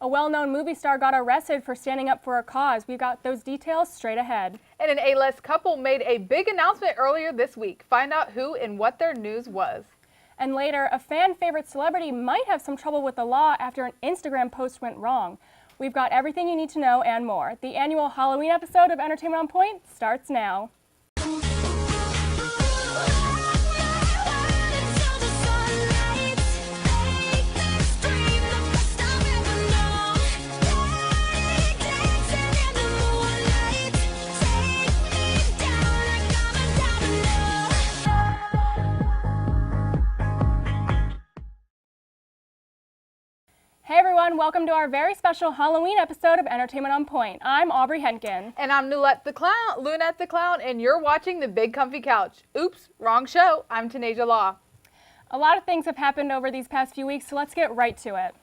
A well-known movie star got arrested for standing up for a cause. We've got those details straight ahead. And an A-list couple made a big announcement earlier this week. Find out who and what their news was. And later, a fan-favorite celebrity might have some trouble with the law after an Instagram post went wrong. We've got everything you need to know and more. The annual Halloween episode of Entertainment on Point starts now. Hey everyone, welcome to our very special Halloween episode of Entertainment on Point. I'm Aubrey Henkin. And I'm Lunette the Clown, and you're watching The Big Comfy Couch. Oops, wrong show. I'm Tanasia Law. A lot of things have happened over these past few weeks, so let's get right to it.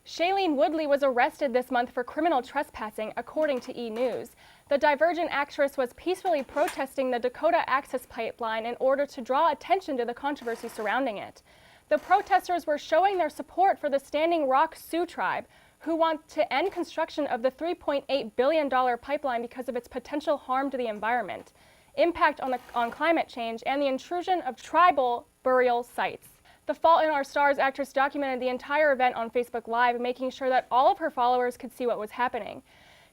Shailene Woodley was arrested this month for criminal trespassing, according to E! News. The Divergent actress was peacefully protesting the Dakota Access Pipeline in order to draw attention to the controversy surrounding it. The protesters were showing their support for the Standing Rock Sioux tribe, who want to end construction of the $3.8 billion pipeline because of its potential harm to the environment, impact on climate change, and the intrusion of tribal burial sites. The Fault in Our Stars actress documented the entire event on Facebook Live, making sure that all of her followers could see what was happening.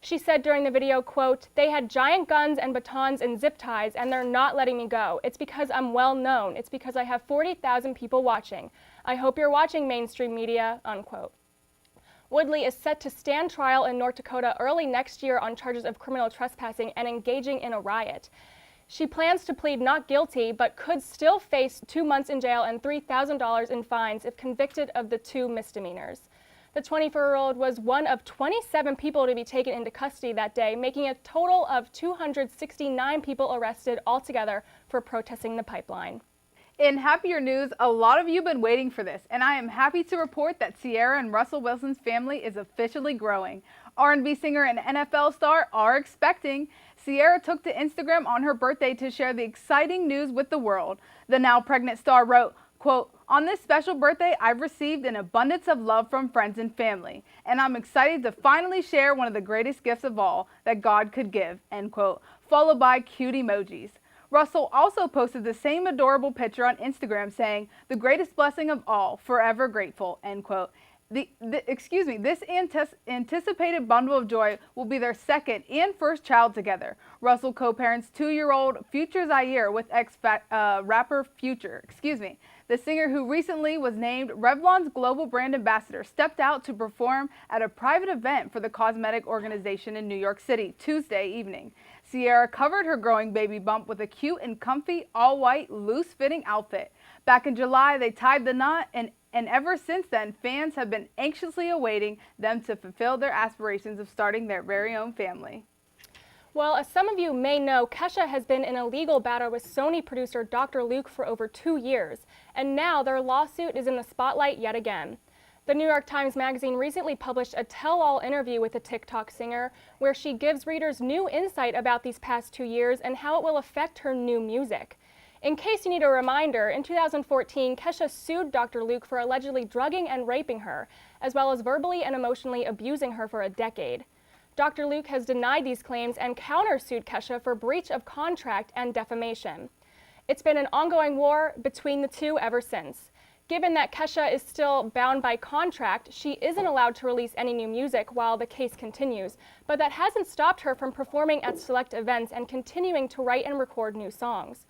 She said during the video, quote, "They had giant guns and batons and zip ties, and they're not letting me go. It's because I'm well known. It's because I have 40,000 people watching. I hope you're watching, mainstream media," unquote. Woodley is set to stand trial in North Dakota early next year on charges of criminal trespassing and engaging in a riot. She plans to plead not guilty, but could still face 2 months in jail and $3,000 in fines if convicted of the 2 misdemeanors. The 24-year-old was one of 27 people to be taken into custody that day, making a total of 269 people arrested altogether for protesting the pipeline. In happier news, a lot of you have been waiting for this, and I am happy to report that Ciara and Russell Wilson's family is officially growing. R&B singer and NFL star are expecting. Ciara took to Instagram on her birthday to share the exciting news with the world. The now pregnant star wrote, quote, "On this special birthday, I've received an abundance of love from friends and family, and I'm excited to finally share one of the greatest gifts of all that God could give," end quote, followed by cute emojis. Russell also posted the same adorable picture on Instagram saying, "The greatest blessing of all, forever grateful," end quote. This anticipated bundle of joy will be their second and first child together. Russell co-parents 2-year-old Future Zaire with rapper Future. The singer, who recently was named Revlon's global brand ambassador, stepped out to perform at a private event for the cosmetic organization in New York City Tuesday evening. Ciara covered her growing baby bump with a cute and comfy all-white, loose-fitting outfit. Back in July, they tied the knot, and ever since then, fans have been anxiously awaiting them to fulfill their aspirations of starting their very own family. Well, as some of you may know, Kesha has been in a legal battle with Sony producer Dr. Luke for over 2 years, and now their lawsuit is in the spotlight yet again. The New York Times Magazine recently published a tell-all interview with the TikTok singer, where she gives readers new insight about these past 2 years and how it will affect her new music. In case you need a reminder, in 2014, Kesha sued Dr. Luke for allegedly drugging and raping her, as well as verbally and emotionally abusing her for a decade. Dr. Luke has denied these claims and countersued Kesha for breach of contract and defamation. It's been an ongoing war between the two ever since. Given that Kesha is still bound by contract, she isn't allowed to release any new music while the case continues, but that hasn't stopped her from performing at select events and continuing to write and record new songs.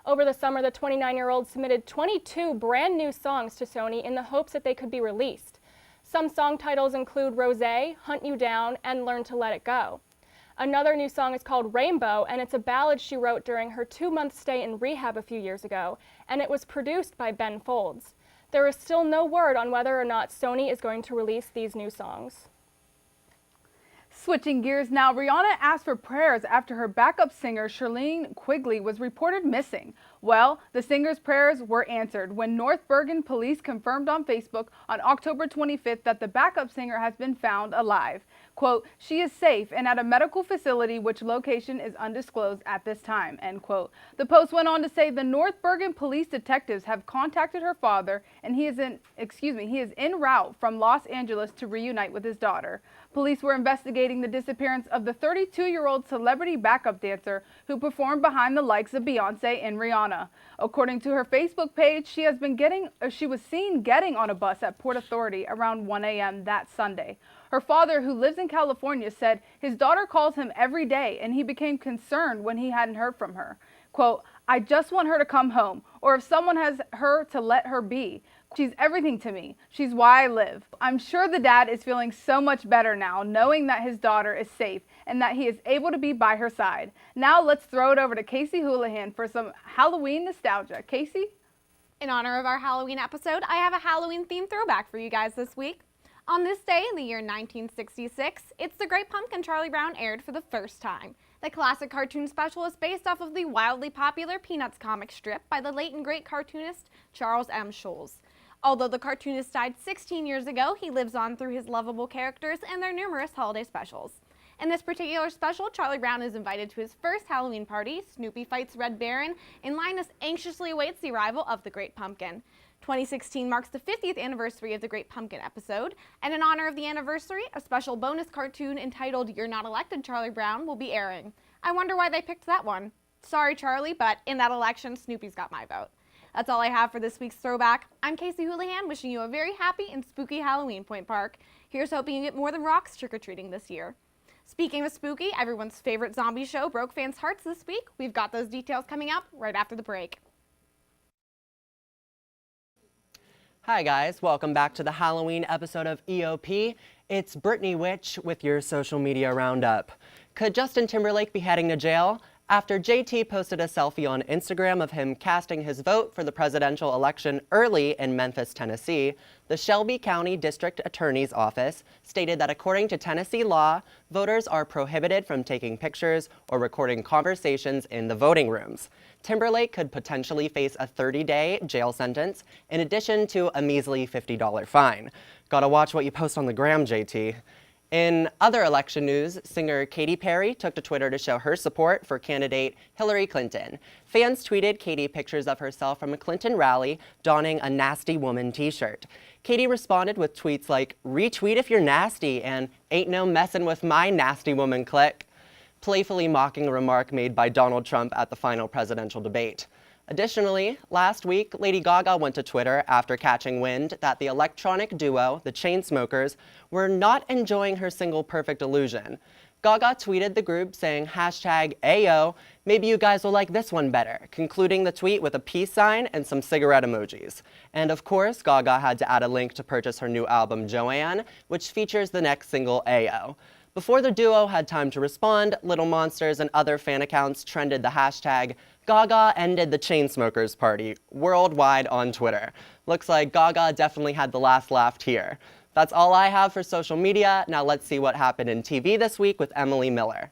Over the summer, the 29-year-old submitted 22 brand new songs to Sony in the hopes that they could be released. Some song titles include Rosé, Hunt You Down, and Learn to Let It Go. Another new song is called Rainbow, and it's a ballad she wrote during her 2-month stay in rehab a few years ago, and it was produced by Ben Folds. There is still no word on whether or not Sony is going to release these new songs. Switching gears now, Rihanna asked for prayers after her backup singer Shailene Woodley was reported missing. Well, the singer's prayers were answered when North Bergen police confirmed on Facebook on October 25th that the backup singer has been found alive. Quote, she is safe and at a medical facility which location is undisclosed at this time, end quote. The post went on to say the North Bergen police detectives have contacted her father and he is en route from Los Angeles to reunite with his daughter. Police were investigating the disappearance of the 32-year-old celebrity backup dancer who performed behind the likes of Beyonce and Rihanna. According to her Facebook page, she was seen getting on a bus at Port Authority around 1 a.m. that Sunday. Her father, who lives in California, said his daughter calls him every day and he became concerned when he hadn't heard from her. Quote, I just want her to come home, or if someone has her, to let her be. She's everything to me. She's why I live. I'm sure the dad is feeling so much better now, knowing that his daughter is safe and that he is able to be by her side. Now let's throw it over to Casey Houlihan for some Halloween nostalgia. Casey? In honor of our Halloween episode, I have a Halloween-themed throwback for you guys this week. On this day in the year 1966, It's the Great Pumpkin Charlie Brown aired for the first time. The classic cartoon special is based off of the wildly popular Peanuts comic strip by the late and great cartoonist Charles M. Schulz. Although the cartoonist died 16 years ago, he lives on through his lovable characters and their numerous holiday specials. In this particular special, Charlie Brown is invited to his first Halloween party, Snoopy fights Red Baron, and Linus anxiously awaits the arrival of the Great Pumpkin. 2016 marks the 50th anniversary of the Great Pumpkin episode, and in honor of the anniversary, a special bonus cartoon entitled You're Not Elected, Charlie Brown will be airing. I wonder why they picked that one. Sorry, Charlie, but in that election, Snoopy's got my vote. That's all I have for this week's Throwback. I'm Casey Houlihan, wishing you a very happy and spooky Halloween, Point Park. Here's hoping you get more than rocks trick-or-treating this year. Speaking of spooky, everyone's favorite zombie show broke fans' hearts this week. We've got those details coming up right after the break. Hi guys, welcome back to the Halloween episode of EOP. It's Brittany Witch with your social media roundup. Could Justin Timberlake be heading to jail? After JT posted a selfie on Instagram of him casting his vote for the presidential election early in Memphis, Tennessee, the Shelby County District Attorney's Office stated that according to Tennessee law, voters are prohibited from taking pictures or recording conversations in the voting rooms. Timberlake could potentially face a 30-day jail sentence in addition to a measly $50 fine. Gotta watch what you post on the gram, JT. In other election news, singer Katy Perry took to Twitter to show her support for candidate Hillary Clinton. Fans tweeted Katy pictures of herself from a Clinton rally donning a Nasty Woman t-shirt. Katy responded with tweets like, retweet if you're nasty and ain't no messin' with my nasty woman click, playfully mocking a remark made by Donald Trump at the final presidential debate. Additionally, last week, Lady Gaga went to Twitter after catching wind that the electronic duo, the Chainsmokers, were not enjoying her single Perfect Illusion. Gaga tweeted the group saying #Ayo, maybe you guys will like this one better, concluding the tweet with a peace sign and some cigarette emojis. And of course, Gaga had to add a link to purchase her new album, Joanne, which features the next single, Ayo. Before the duo had time to respond, Little Monsters and other fan accounts trended the hashtag Gaga ended the Chainsmokers party worldwide on Twitter. Looks like Gaga definitely had the last laugh here. That's all I have for social media. Now let's see what happened in TV this week with Emily Miller.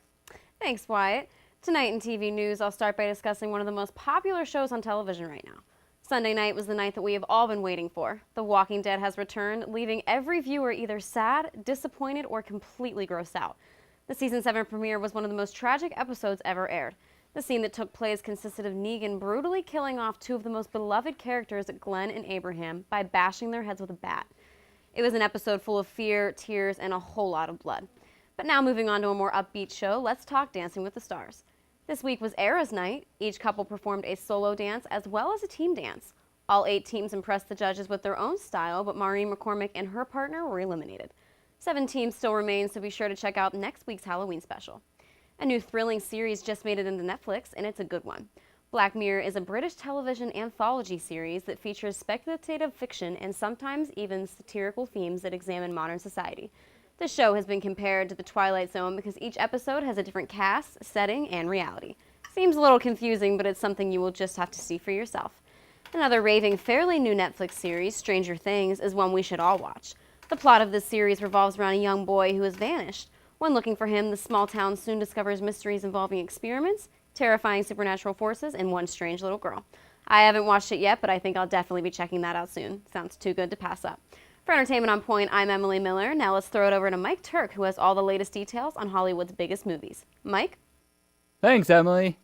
Thanks, Wyatt. Tonight in TV news, I'll start by discussing one of the most popular shows on television right now. Sunday night was the night that we have all been waiting for. The Walking Dead has returned, leaving every viewer either sad, disappointed, or completely grossed out. The season 7 premiere was one of the most tragic episodes ever aired. The scene that took place consisted of Negan brutally killing off two of the most beloved characters, Glenn and Abraham, by bashing their heads with a bat. It was an episode full of fear, tears, and a whole lot of blood. But now moving on to a more upbeat show, let's talk Dancing with the Stars. This week was Era's night. Each couple performed a solo dance as well as a team dance. All 8 teams impressed the judges with their own style, but Maureen McCormick and her partner were eliminated. 7 teams still remain, so be sure to check out next week's Halloween special. A new thrilling series just made it into Netflix, and it's a good one. Black Mirror is a British television anthology series that features speculative fiction and sometimes even satirical themes that examine modern society. The show has been compared to The Twilight Zone because each episode has a different cast, setting, and reality. Seems a little confusing, but it's something you will just have to see for yourself. Another raving, fairly new Netflix series, Stranger Things, is one we should all watch. The plot of this series revolves around a young boy who has vanished. When looking for him, the small town soon discovers mysteries involving experiments, terrifying supernatural forces, and one strange little girl. I haven't watched it yet, but I think I'll definitely be checking that out soon. Sounds too good to pass up. For Entertainment on Point, I'm Emily Miller. Now let's throw it over to Mike Turk, who has all the latest details on Hollywood's biggest movies. Mike? Thanks, Emily.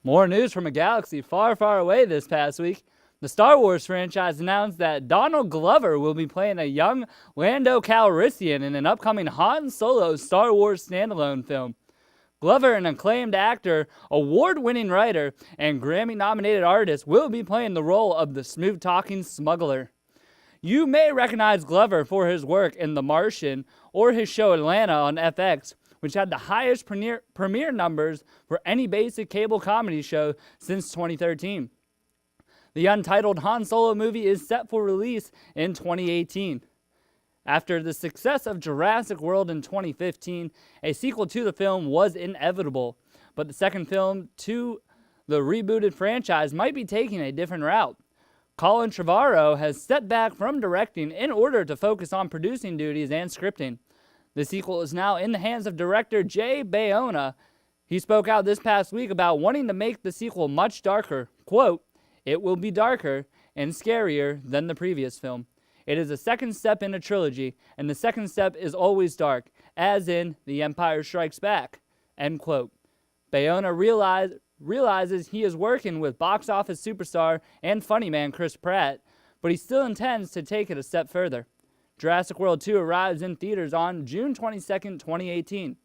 More news from a galaxy far, far away this past week. The Star Wars franchise announced that Donald Glover will be playing a young Lando Calrissian in an upcoming Han Solo Star Wars standalone film. Glover, an acclaimed actor, award-winning writer, and Grammy-nominated artist, will be playing the role of the smooth-talking smuggler. You may recognize Glover for his work in The Martian or his show Atlanta on FX, which had the highest premiere numbers for any basic cable comedy show since 2013. The untitled Han Solo movie is set for release in 2018. After the success of Jurassic World in 2015, a sequel to the film was inevitable, but the second film to the rebooted franchise might be taking a different route. Colin Trevorrow has stepped back from directing in order to focus on producing duties and scripting. The sequel is now in the hands of director Jay Bayona. He spoke out this past week about wanting to make the sequel much darker. Quote, "It will be darker and scarier than the previous film. It is a second step in a trilogy, and the second step is always dark, as in The Empire Strikes Back." End quote. Bayona realizes he is working with box office superstar and funny man Chris Pratt, but he still intends to take it a step further. Jurassic World 2 arrives in theaters on June 22nd, 2018.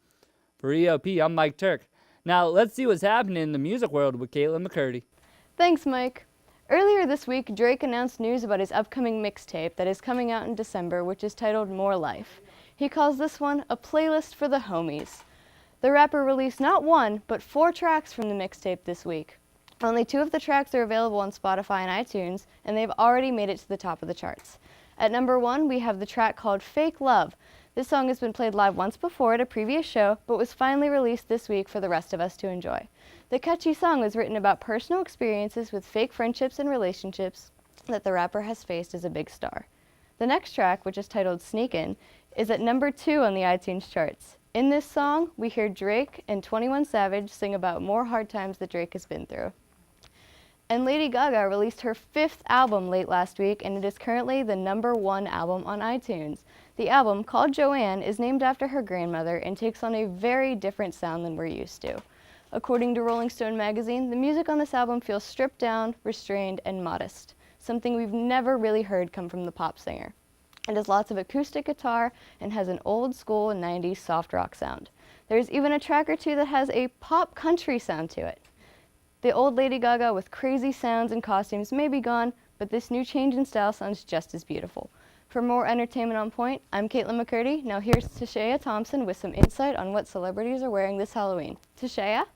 For EOP, I'm Mike Turk. Now, let's see what's happening in the music world with Caitlin McCurdy. Thanks, Mike. Earlier this week, Drake announced news about his upcoming mixtape that is coming out in December, which is titled More Life. He calls this one a playlist for the homies. The rapper released not one, but 4 tracks from the mixtape this week. Only 2 of the tracks are available on Spotify and iTunes, and they've already made it to the top of the charts. At number 1, we have the track called Fake Love. This song has been played live once before at a previous show, but was finally released this week for the rest of us to enjoy. The catchy song was written about personal experiences with fake friendships and relationships that the rapper has faced as a big star. The next track, which is titled Sneakin', is at number 2 on the iTunes charts. In this song, we hear Drake and 21 Savage sing about more hard times that Drake has been through. And Lady Gaga released her 5th album late last week, and it is currently the number 1 album on iTunes. The album, called Joanne, is named after her grandmother and takes on a very different sound than we're used to. According to Rolling Stone magazine, the music on this album feels stripped down, restrained, and modest, something we've never really heard come from the pop singer. It has lots of acoustic guitar and has an old school 90s soft rock sound. There's even a track or 2 that has a pop country sound to it. The old Lady Gaga with crazy sounds and costumes may be gone, but this new change in style sounds just as beautiful. For more Entertainment on Point, I'm Caitlin McCurdy. Now here's Tashea Thompson with some insight on what celebrities are wearing this Halloween. Tashea?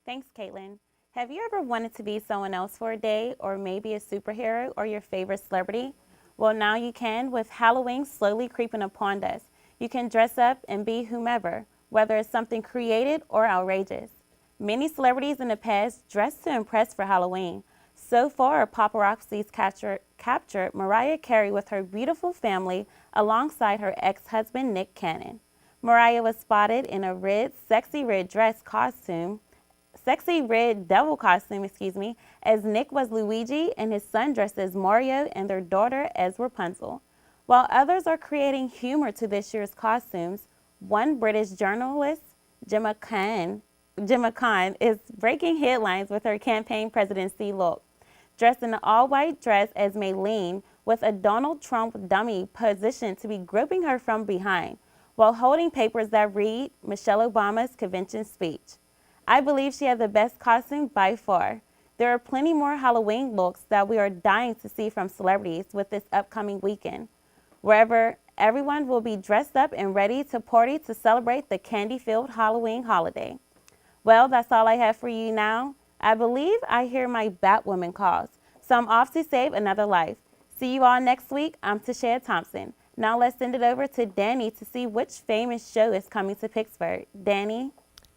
Thanks, Caitlin. Have you ever wanted to be someone else for a day, or maybe a superhero or your favorite celebrity? Well, now you can with Halloween slowly creeping upon us. You can dress up and be whomever, whether it's something creative or outrageous. Many celebrities in the past dressed to impress for Halloween. So far, paparazzi's captured Mariah Carey with her beautiful family alongside her ex-husband Nick Cannon. Mariah was spotted in a sexy red devil costume, as Nick was Luigi and his son dressed as Mario and their daughter as Rapunzel. While others are creating humor to this year's costumes, one British journalist, Gemma Khan, is breaking headlines with her campaign presidency look. Dressed in an all-white dress as Maylene, with a Donald Trump dummy positioned to be groping her from behind, while holding papers that read Michelle Obama's convention speech. I believe she has the best costume by far. There are plenty more Halloween looks that we are dying to see from celebrities with this upcoming weekend, wherever everyone will be dressed up and ready to party to celebrate the candy-filled Halloween holiday. Well, that's all I have for you now. I believe I hear my Batwoman calls, so I'm off to save another life. See you all next week. I'm Tashea Thompson. Now let's send it over to Danny to see which famous show is coming to Pittsburgh. Danny?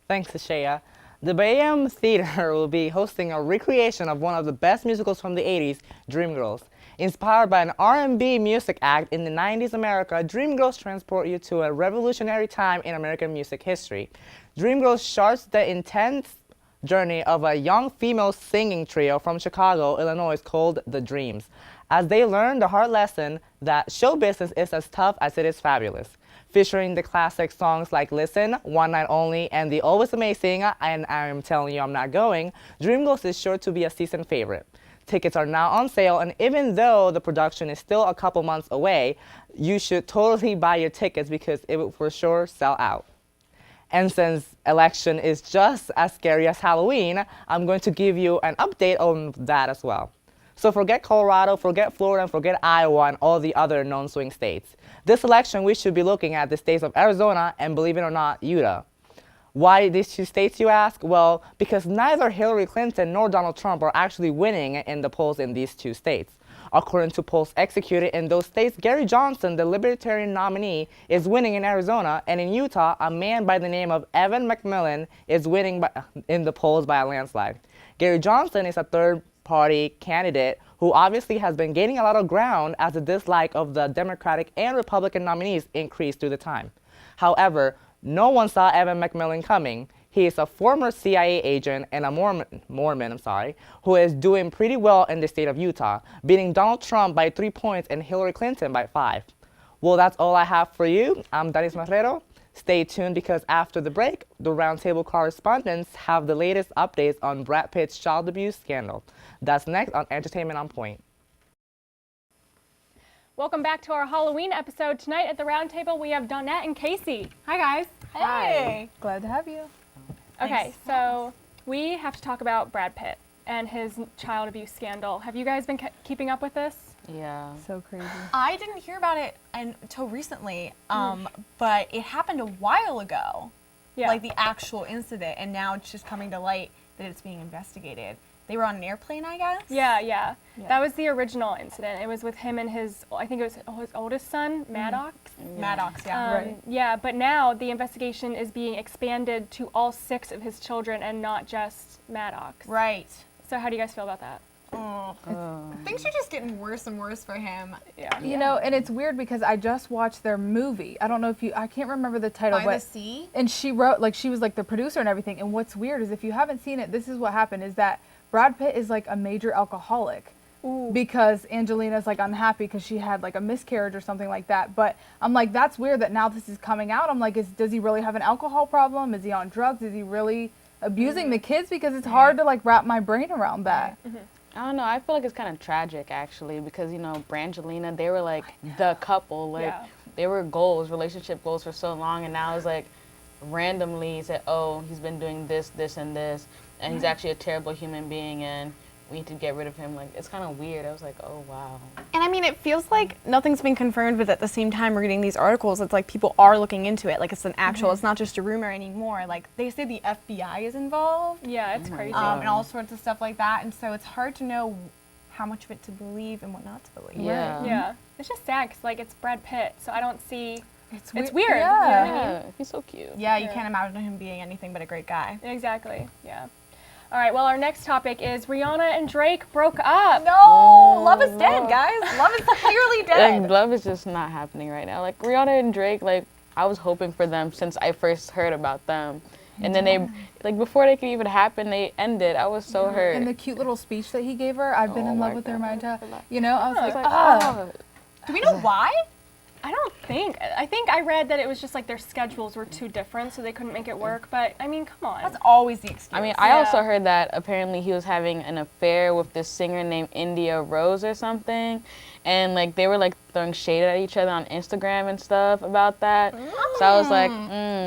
Thanks, Shaya. The Bayham Theater will be hosting a recreation of one of the best musicals from the 80s, Dreamgirls. Inspired by an R&B music act in the 90s America, Dreamgirls transport you to a revolutionary time in American music history. Dreamgirls charts the intense journey of a young female singing trio from Chicago, Illinois called The Dreams, as they learn the hard lesson that show business is as tough as it is fabulous. Featuring the classic songs like Listen, One Night Only, and the always amazing And I'm Telling You I'm Not Going, Dreamgirls is sure to be a season favorite. Tickets are now on sale, and even though the production is still a couple months away, you should totally buy your tickets because it will for sure sell out. And since election is just as scary as Halloween, I'm going to give you an update on that as well. So forget Colorado, forget Florida, and forget Iowa and all the other known swing states. This election, we should be looking at the states of Arizona and, believe it or not, Utah. Why these two states, you ask? Well, because neither Hillary Clinton nor Donald Trump are actually winning in the polls in these two states. According to polls executed in those states, Gary Johnson, the Libertarian nominee, is winning in Arizona, and in Utah, a man by the name of Evan McMillan is winning in the polls by a landslide. Gary Johnson is a third-party candidate who obviously has been gaining a lot of ground as the dislike of the Democratic and Republican nominees increased through the time. However, no one saw Evan McMillan coming. He is a former CIA agent and a Mormon, who is doing pretty well in the state of Utah, beating Donald Trump by 3 points and Hillary Clinton by 5. Well, that's all I have for you. I'm Danis Marrero. Stay tuned because after the break, the Roundtable correspondents have the latest updates on Brad Pitt's child abuse scandal. That's next on Entertainment on Point. Welcome back to our Halloween episode. Tonight at the Roundtable, we have Donette and Casey. Hi, guys. Hey. Glad to have you. Okay, so we have to talk about Brad Pitt and his child abuse scandal. Have you guys been keeping up with this? Yeah. So crazy. I didn't hear about it until recently, but it happened a while ago, like the actual incident, and now it's just coming to light that it's being investigated. They were on an airplane, I guess? Yeah. That was the original incident. It was with him and his, I think it was his oldest son, Maddox. Maddox, yeah. Right. Yeah, but now the investigation is being expanded to all 6 of his children and not just Maddox. Right. So how do you guys feel about that? Things are just getting worse and worse for him. Yeah. You know, and it's weird because I just watched their movie. I don't know if I can't remember the title, By but the Sea? and she wrote, like, she was like the producer and everything. And what's weird is if you haven't seen it, this is what happened is that Brad Pitt is like a major alcoholic. Because Angelina's like unhappy because she had like a miscarriage or something like that. But I'm like, that's weird that now this is coming out. I'm like, does he really have an alcohol problem? Is he on drugs? Is he really abusing the kids? Because it's hard to like wrap my brain around that. I don't know. I feel like it's kind of tragic actually because, you know, Brangelina, they were like the couple. Like they were relationship goals for so long, and now it's like randomly said, oh, he's been doing this, this, and this, and he's actually a terrible human being, and we need to get rid of him. Like, it's kind of weird. I was like, oh, wow. And I mean, it feels like nothing's been confirmed, but at the same time, reading these articles, it's like people are looking into it. Like, it's an actual, it's not just a rumor anymore. Like, they say the FBI is involved. Yeah, it's crazy. And all sorts of stuff like that. And so it's hard to know how much of it to believe and what not to believe. Yeah. Yeah. It's just sad because, like, it's Brad Pitt, so I don't see... It's weird. Yeah. You know what I mean? Yeah, he's so cute. Yeah, you can't imagine him being anything but a great guy. Exactly, yeah. All right, well, our next topic is Rihanna and Drake broke up. No, love is dead, guys. Love is clearly dead. Like, love is just not happening right now. Like, Rihanna and Drake, like, I was hoping for them since I first heard about them. And then they, like, before they could even happen, they ended. I was so hurt. And the cute little speech that he gave her, I've been in love with her my entire, you know, I was I was like, like, ah. oh. Do we know why? I don't think. I think I read that it was just like their schedules were too different, so they couldn't make it work. But I mean, come on. That's always the excuse. I mean, I also heard that apparently he was having an affair with this singer named India Rose or something. And, like, they were, like, throwing shade at each other on Instagram and stuff about that. So I was like,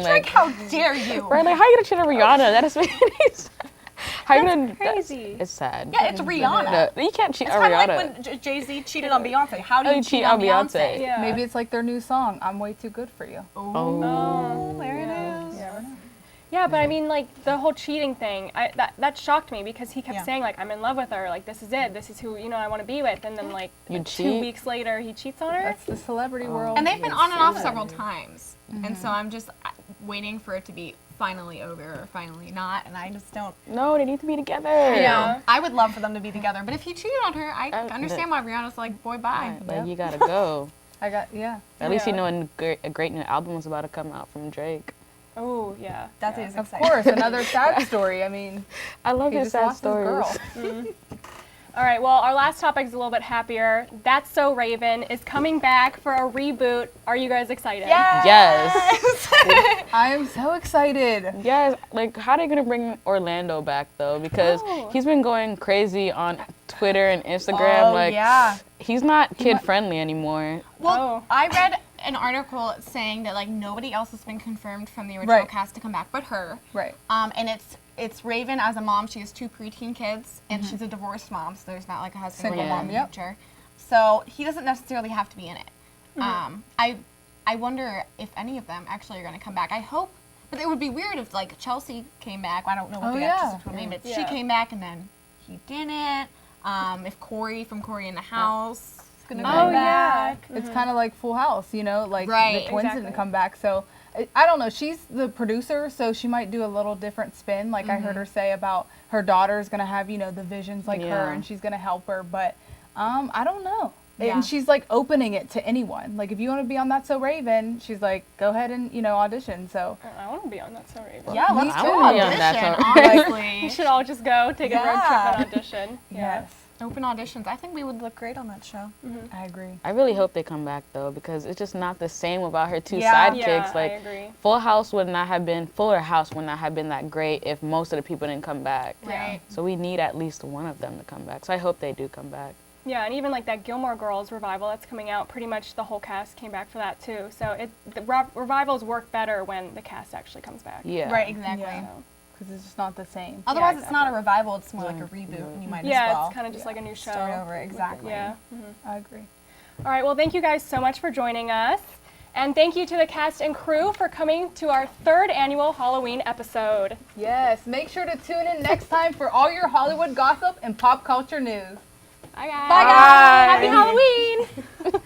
Drake, how dare you? Right, like, how are you gonna cheat on Rihanna? That doesn't make any sense. How you gonna? Crazy. It's sad. Yeah, it's Rihanna. No, you can't cheat It's on kind of Rihanna. like when Jay-Z cheated on Beyonce. How do you cheat cheat on on Beyonce? Beyonce? Yeah. Maybe it's like their new song, I'm Way Too Good For You. Oh, there it is. Yeah, but I mean, like, the whole cheating thing, that shocked me because he kept saying, like, I'm in love with her, like, this is it, this is who, you know, I want to be with. And then, like, You 2 cheat? weeks later, he cheats on her. That's the celebrity world. And they've been on and off several times. And so I'm just waiting for it to be finally over or finally not. And I just don't. No, they need to be together. Yeah. I would love for them to be together. But if he cheated on her, I understand why Rihanna's like, boy, bye. Like, you gotta go. I got, yeah. At least you know a great new album is about to come out from Drake. Oh, yeah. That is Of exciting. course, another sad story. I mean, I love he his just sad lost his girl. stories. All right, well, our last topic is a little bit happier. That's So Raven is coming back for a reboot. Are you guys excited? Yes. I am so excited. Yes. Like, how are they gonna bring Orlando back though? Because he's been going crazy on Twitter and Instagram. Yeah. He's not kid friendly anymore. Well, I read an article saying that like nobody else has been confirmed from the original cast to come back but her. Right. And it's Raven as a mom. She has 2 preteen kids, and she's a divorced mom, so there's not like a husband Single or mom, in the future. So he doesn't necessarily have to be in it. I wonder if any of them actually are going to come back. I hope, but it would be weird if like Chelsea came back. I don't know what the actress's name is. She came back and then he didn't. If Corey from Corey in the House is going to come back. It's kind of like Full House, you know, like Right. the twins didn't come back. So I don't know. She's the producer, so she might do a little different spin. Like I heard her say about her daughter's going to have, you know, the visions like her, and she's going to help her. But I don't know. Yeah. And she's like opening it to anyone. Like if you want to be on That's So Raven, she's like, go ahead and, you know, audition. So I want to be on That's So Raven. Yeah, let's I do wanna be on audition, That's So honestly. We should all just go take a road trip and audition. yes, Open auditions. I think we would look great on that show. I agree. I really hope they come back though, because it's just not the same without her 2 Yeah. sidekicks. Yeah, Like I agree. Fuller House would not have been that great if most of the people didn't come back. Right. So we need at least one of them to come back. So I hope they do come back. Yeah, and even like that Gilmore Girls revival that's coming out, pretty much the whole cast came back for that too. So the revivals work better when the cast actually comes back. Yeah. Right, exactly. Yeah. Because it's just not the same. Otherwise, it's not a revival. It's more like a reboot, and you might as well it's kind of just like a new show. start over. Exactly. Yeah. I agree. All right, well, thank you guys so much for joining us. And thank you to the cast and crew for coming to our 3rd annual Halloween episode. Yes, make sure to tune in next time for all your Hollywood gossip and pop culture news. Bye, guys. Bye, guys. Happy Halloween.